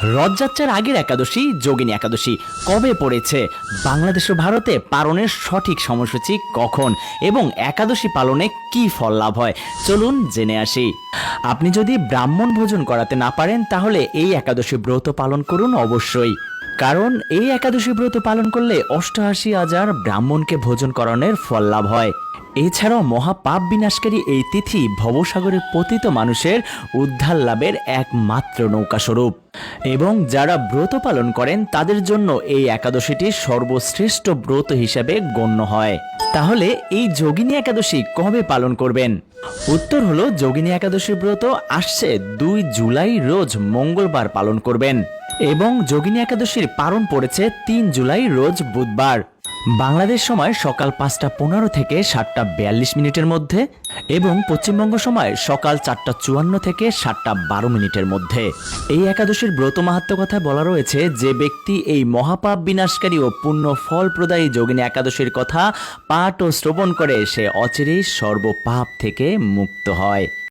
রথযাত্রার আগের একাদশী যোগিনী একাদশী কবে পড়েছে, বাংলাদেশ ও ভারতে পালনের সঠিক সময়সূচি কখন এবং একাদশী পালনে কি ফল লাভ হয়, চলুন জেনে আসি। আপনি যদি ব্রাহ্মণ ভোজন করাতে না পারেন তাহলে এই একাদশী ব্রত পালন করুন অবশ্যই, কারণ এই একাদশী ব্রত পালন করলে 88,000 ব্রাহ্মণকে ভোজন করানোর ফল লাভ হয়। এছাড়াও মহাপাপ বিনাশকারী এই তিথি ভবসাগরে পতিত মানুষের উদ্ধার লাভের একমাত্র নৌকা স্বরূপ এবং যারা ব্রত পালন করেন তাদের জন্য এই একাদশীটি সর্বশ্রেষ্ঠ ব্রত হিসেবে গণ্য হয়। তাহলে এই যোগিনী একাদশী কবে পালন করবেন? উত্তর হলো, যোগিনী একাদশী ব্রত আসছে 2 জুলাই রোজ মঙ্গলবার পালন করবেন এবং যোগিনী একাদশীর পারণ পড়েছে 3 জুলাই রোজ বুধবার। বাংলাদেশ সময় সকাল 5:15 থেকে 7:42 মধ্যে এবং পশ্চিমবঙ্গ সময় সকাল 4:54 থেকে 7:12 মধ্যে। এই একাদশীর ব্রত মাহাত্ম্য কথা বলা রয়েছে, যে ব্যক্তি এই মহাপাপ বিনাশকারী ও পুণ্য ফল প্রদায়ী যোগিনী একাদশীর কথা পাঠ ও শ্রবণ করে সে অচিরেই সর্বপাপ থেকে মুক্ত হয়।